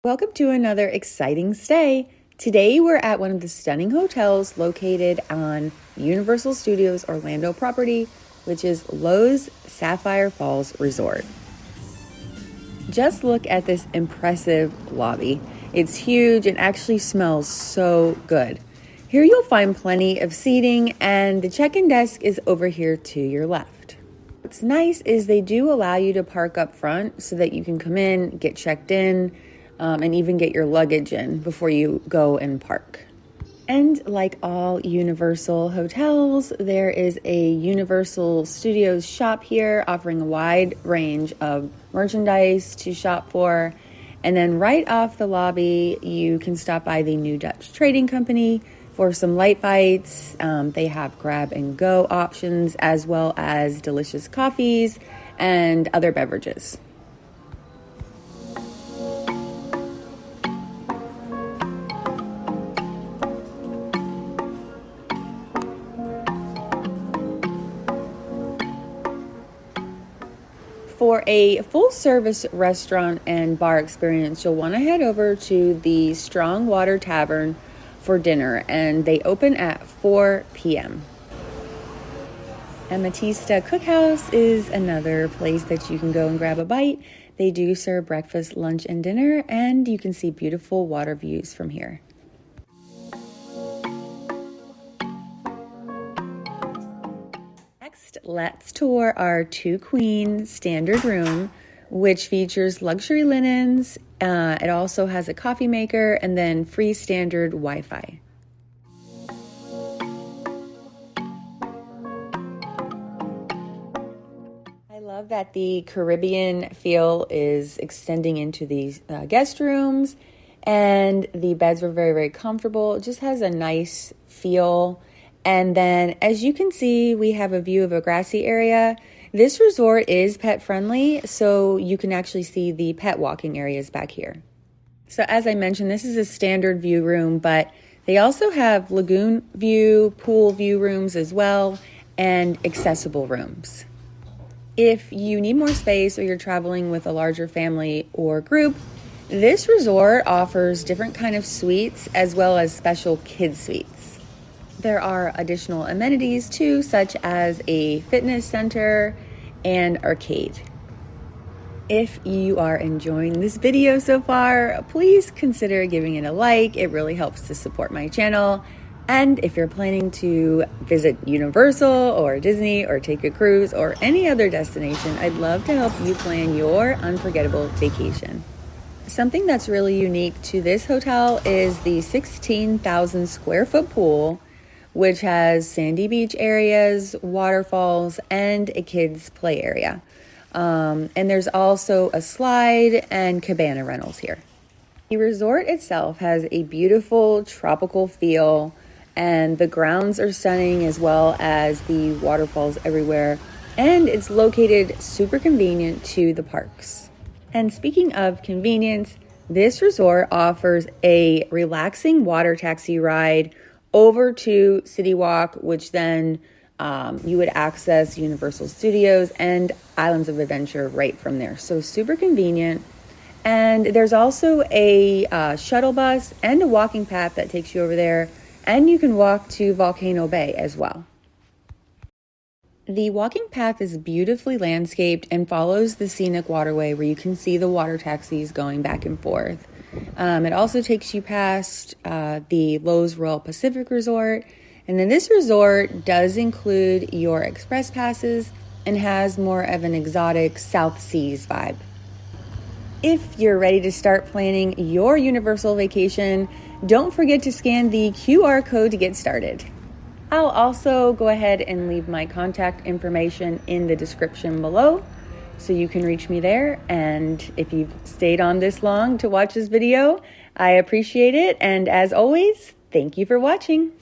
Welcome to another exciting stay. Today we're at one of the stunning hotels located on Universal Studios Orlando property, which is Loews Sapphire Falls Resort. Just look at this impressive lobby. It's huge and actually smells so good. Here you'll find plenty of seating, and the check-in desk is over here to your left. What's nice is they do allow you to park up front so that you can come in, get checked in, and even get your luggage in before you go and park. And like all Universal hotels, there is a Universal Studios shop here offering a wide range of merchandise to shop for. And then right off the lobby, you can stop by the New Dutch Trading Company for some light bites. They have grab and go options as well as delicious coffees and other beverages. For a full-service restaurant and bar experience, you'll want to head over to the Strong Water Tavern for dinner, and they open at 4 p.m. Amatista Cookhouse is another place that you can go and grab a bite. They do serve breakfast, lunch, and dinner, and you can see beautiful water views from here. Next, let's tour our 2-queen standard room, which features luxury linens. It also has a coffee maker and then free standard Wi-Fi. I love that the Caribbean feel is extending into these guest rooms, and the beds were very, very comfortable. It just has a nice feel. And then, as you can see, we have a view of a grassy area. This resort is pet friendly, so you can actually see the pet walking areas back here. So as I mentioned, this is a standard view room, but they also have lagoon view, pool view rooms as well, and accessible rooms. If you need more space or you're traveling with a larger family or group, this resort offers different kind of suites as well as special kids suites. There are additional amenities too, such as a fitness center and arcade. If you are enjoying this video so far, please consider giving it a like. It really helps to support my channel. And if you're planning to visit Universal or Disney or take a cruise or any other destination, I'd love to help you plan your unforgettable vacation. Something that's really unique to this hotel is the 16,000 square foot pool, which has sandy beach areas, waterfalls, and a kids play area. And there's also a slide and cabana rentals here. The resort itself has a beautiful tropical feel, and the grounds are stunning as well as the waterfalls everywhere. And it's located super convenient to the parks. And speaking of convenience, this resort offers a relaxing water taxi ride over to City Walk, which then you would access Universal Studios and Islands of Adventure right from there. So super convenient. And there's also a shuttle bus and a walking path that takes you over there. And you can walk to Volcano Bay as well. The walking path is beautifully landscaped and follows the scenic waterway where you can see the water taxis going back and forth. It also takes you past the Loews Royal Pacific Resort. And then this resort does include your express passes and has more of an exotic South Seas vibe. If you're ready to start planning your Universal vacation, don't forget to scan the QR code to get started. I'll also go ahead and leave my contact information in the description below, so you can reach me there. And if you've stayed on this long to watch this video, I appreciate it. And as always, thank you for watching.